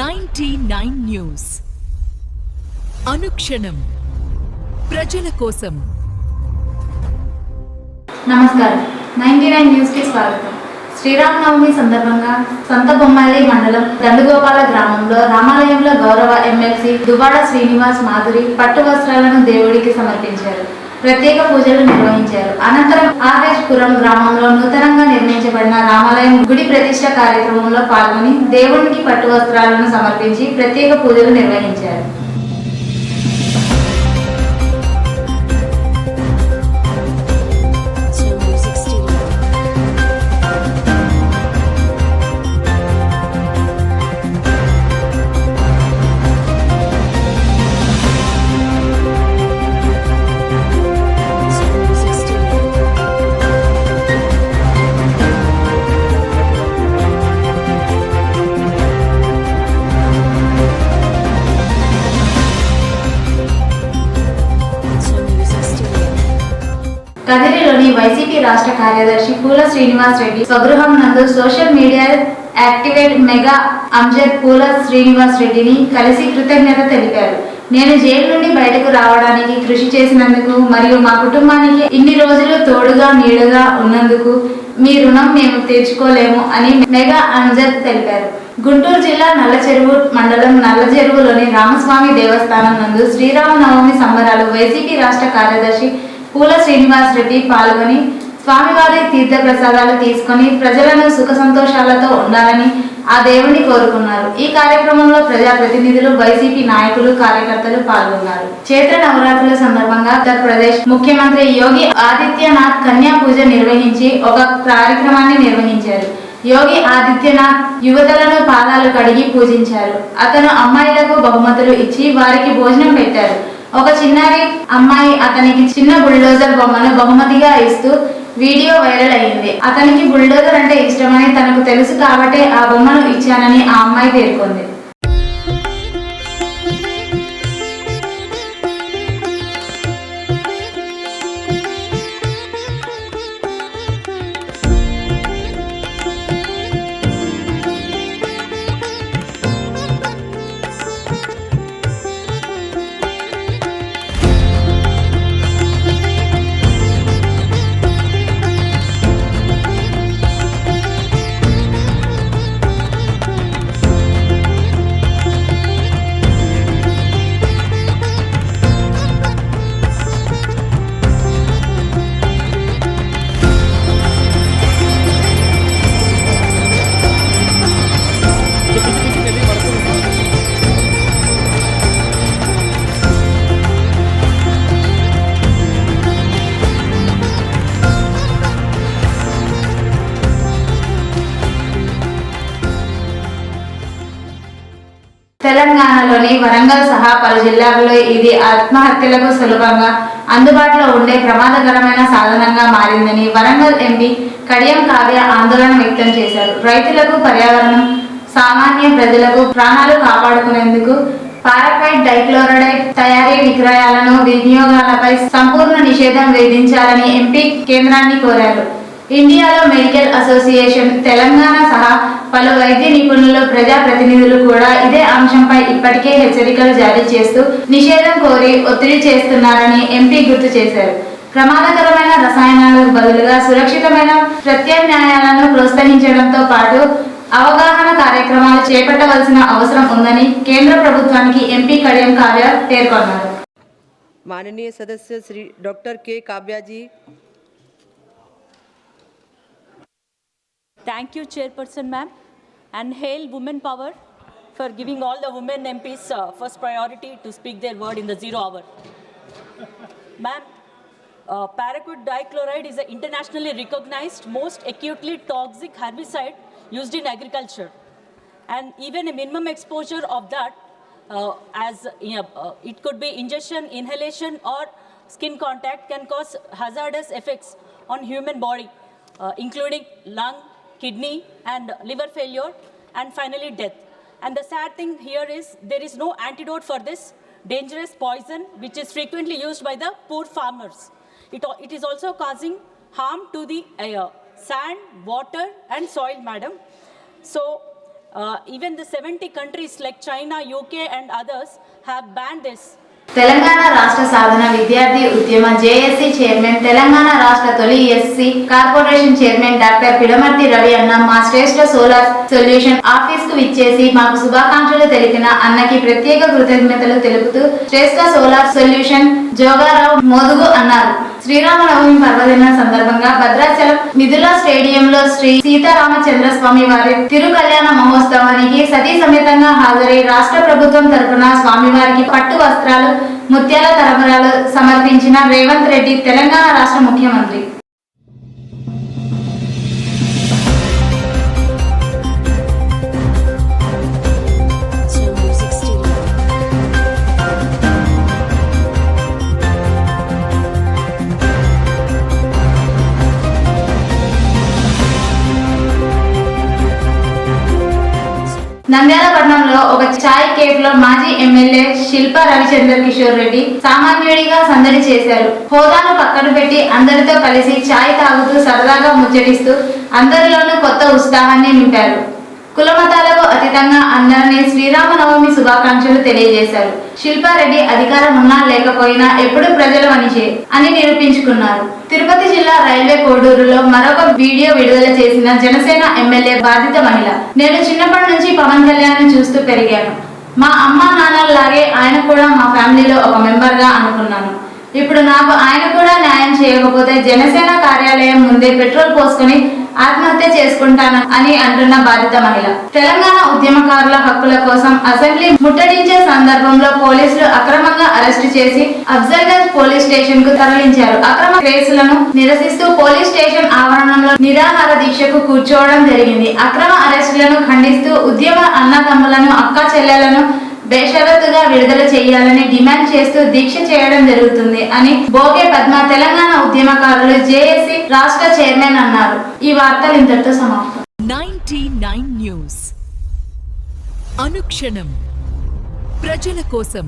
99 news అనుక్షణం ప్రజల కోసం. నమస్కారం. 99 న్యూస్ కి స్వాగతం. శ్రీరామనవమి సందర్భంగా సంతబొమ్మాలి మండలం దండుగోపాల గ్రామంలో రామాలయంలో గౌరవ ఎమ్మెల్సీ దువ్వాడ శ్రీనివాస్ మాధురి పట్టు వస్త్రాలను దేవుడికి సమర్పించారు. ప్రత్యేక పూజలు నిర్వహించారు. అనంతరం ఆర్హెచ్పురం గ్రామంలో నూతనంగా నిర్మించబడిన రామాలయం గుడి ప్రతిష్ట కార్యక్రమంలో పాల్గొని దేవునికి పట్టు వస్త్రాలను సమర్పించి ప్రత్యేక పూజలు నిర్వహించారు. కదిరిలోని వైసీపీ రాష్ట్ర కార్యదర్శి పూల శ్రీనివాస్ రెడ్డి స్వగృహం నందు social media activate mega Amjad పూల శ్రీనివాస్ రెడ్డిని కలిసి కృతజ్ఞత తెలిపారు. నేను జైలు నుండి బయటకు రావడానికి కృషి చేసినందుకు మరియు మా కుటుంబానికి ఇన్ని రోజులు తోడుగా నీడగా ఉన్నందుకు మీ రుణం మేము తీర్చుకోలేము అని మెగా అంజద్ తెలిపారు. గుంటూరు జిల్లా నల్లచెరువు మండలం నల్లచెరువులోని రామస్వామి దేవస్థానం నందు శ్రీరామనవమి సంబరాలు వైసీపీ రాష్ట్ర కార్యదర్శి పూల శ్రీనివాస్ రెడ్డి పాల్గొని స్వామివారి తీర్థ ప్రసాదాలు తీసుకొని ప్రజలను సుఖ సంతోషాలతో ఉండాలని ఆ దేవుని కోరుకున్నారు. ఈ కార్యక్రమంలో ప్రజాప్రతినిధులు, వైసీపీ నాయకులు, కార్యకర్తలు పాల్గొన్నారు. చైత్ర నవరాత్రుల సందర్భంగా ఉత్తరప్రదేశ్ ముఖ్యమంత్రి యోగి ఆదిత్యనాథ్ కన్యా పూజ నిర్వహించి ఒక కార్యక్రమాన్ని నిర్వహించారు. యోగి ఆదిత్యనాథ్ యువతలను పాదాలు కడిగి పూజించారు. అతను అమ్మాయిలకు బహుమతులు ఇచ్చి వారికి భోజనం పెట్టారు. ఒక చిన్నారి అమ్మాయి అతనికి చిన్న బుల్డోజర్ బొమ్మను బహుమతిగా ఇస్తూ వీడియో వైరల్ అయ్యింది. అతనికి బుల్డోజర్ అంటే ఇష్టమని తనకు తెలుసు కాబట్టే ఆ బొమ్మను ఇచ్చానని ఆ అమ్మాయి పేర్కొంది. తెలంగాణలోని వరంగల్ సహా పలు జిల్లాల్లో ఇది ఆత్మహత్యలకు సులభంగా అందుబాటులో ఉండే ప్రమాదకరమైన సాధనంగా మారిందని వరంగల్ ఎంపీ కడియం కావ్య ఆందోళన వ్యక్తం చేశారు. రైతులకు, పర్యావరణం, సామాన్య ప్రజలకు ప్రాణాలు కాపాడుకునేందుకు పారాక్వైట్ డైక్లోరైడ్ తయారీ, విక్రయాలను, వినియోగాలపై సంపూర్ణ నిషేధం విధించాలని ఎంపీ కేంద్రాన్ని కోరారు. ఇండియాలో మెడికల్ అసోసియేషన్, తెలంగాణ సహా పలు వైద్య నిపుణులు, ప్రజాప్రతినిధులు కూడా ఇదే అంశంపై ఇప్పటికే హెచ్చరికలు జారీ చేస్తూ నిషేధం కోరి ఒత్తిడి చేస్తున్నారని ఎంపీ గుర్తు చేశారు. ప్రమాదకరమైన రసాయనాలకు బదులుగా సురక్షితమైన ప్రత్యామ్నాయాలను ప్రోత్సహించడంతో పాటు అవగాహన కార్యక్రమాలు చేపట్టవలసిన అవసరం ఉందని కేంద్ర ప్రభుత్వానికి ఎంపీ కడియం కావ్య పేర్కొన్నారు. माननीय सदस्य श्री डॉक्टर के काव्या जी. Thank you, Chairperson ma'am, and hail women power for giving all the women MPs first priority to speak their word in the 0 hour. Ma'am, paraquat dichloride is an internationally recognized most acutely toxic herbicide used in agriculture, and even a minimum exposure of that it could be ingestion, inhalation or skin contact can cause hazardous effects on human body, including lung, kidney and liver failure, and finally death. And the sad thing here is there is no antidote for this dangerous poison, which is frequently used by the poor farmers. It is also causing harm to the sand, water and soil, madam. So Even the 70 countries like China, UK and others have banned this. Telangana రాష్ట్ర సాధన విద్యార్థి ఉద్యమ JAC chairman, Telangana రాష్ట్ర తొలి SC corporation chairman doctor Pidamarthi Ravi అన్న మా శ్రేష్ఠ solar solution office కు విచ్చేసి మాకు శుభాకాంక్షలు తెలిపిన అన్నకి ప్రత్యేక కృతజ్ఞతలు తెలుపుతూ శ్రేష్ఠ సోలార్ సొల్యూషన్ జోగారావు మోదుగు అన్నారు. శ్రీరామనవమి పర్వదినం సందర్భంగా భద్రాచలం మిథులా స్టేడియంలో శ్రీ సీతారామచంద్ర స్వామి వారి తిరు కళ్యాణ మహోత్సవానికి సతీ సమేతంగా హాజరై రాష్ట్ర ప్రభుత్వం తరపున స్వామివారికి పట్టు వస్త్రాలు, ముత్యాల తరబరాలు సమర్పించిన రేవంత్ రెడ్డి, తెలంగాణ రాష్ట్ర ముఖ్యమంత్రి. నంద్యాల పట్టణంలో ఒక చాయ్ కేఫ్ లో మాజీ ఎమ్మెల్యే శిల్పా రవిచందర్ కిషోర్ రెడ్డి సామాన్యుడిగా సందడి చేశారు. హోదాను పక్కన పెట్టి అందరితో కలిసి చాయ్ తాగుతూ సరదాగా ముచ్చటిస్తూ అందరిలోనూ కొత్త ఉత్సాహాన్ని నింపారు. కులమతాలకు అతీతంగా అందరినీ శ్రీరామనవమి శుభాకాంక్షలు తెలియజేశారు. శిల్పారెడ్డి అధికారం ఉన్నా లేకపోయినా ఎప్పుడు ప్రజల మనిషే అని నిరూపించుకున్నారు. తిరుపతి జిల్లా రైల్వే కోడూరులో మరొక వీడియో విడుదల చేసిన జనసేన ఎమ్మెల్యే బాధిత మహిళ. నేను చిన్నప్పటి నుంచి పవన్ కళ్యాణ్ చూస్తూ పెరిగాను. మా అమ్మ నాన్నలాగే ఆయన కూడా మా ఫ్యామిలీలో ఒక మెంబర్ గా అనుకున్నాను. ఇప్పుడు నాకు ఆయన కూడా న్యాయం చేయకపోతే జనసేన కార్యాలయం ముందే పెట్రోల్ పోసుకొని ఆత్మహత్య చేసుకుంటాను అని అంటున్న బాధిత మహిళ. తెలంగాణ ఉద్యమకారుల హక్కుల కోసం అసెంబ్లీ ముట్టడించే సందర్భంలో పోలీసులు అక్రమంగా అరెస్టు చేసి అఫ్జల్గంజ్ పోలీస్ స్టేషన్ కు తరలించారు. అక్రమ కేసులను నిరసిస్తూ పోలీస్ స్టేషన్ ఆవరణంలో నిరాహార దీక్షకు కూర్చోవడం జరిగింది. అక్రమ అరెస్టులను ఖండిస్తూ ఉద్యమ అన్నదమ్ములను, అక్క చెల్లెలను బేషరతుగా విడుదల చేయాలని డిమాండ్ చేస్తూ దీక్ష చేయడం జరుగుతుంది అని బోకే పద్మ, తెలంగాణ ఉద్యమకారులు జేఏసీ రాష్ట్ర చైర్మన్ అన్నారు. ఈ వార్తలు ఇంతటితో సమాప్తం. 99 న్యూస్ అనుక్షణం ప్రజల కోసం.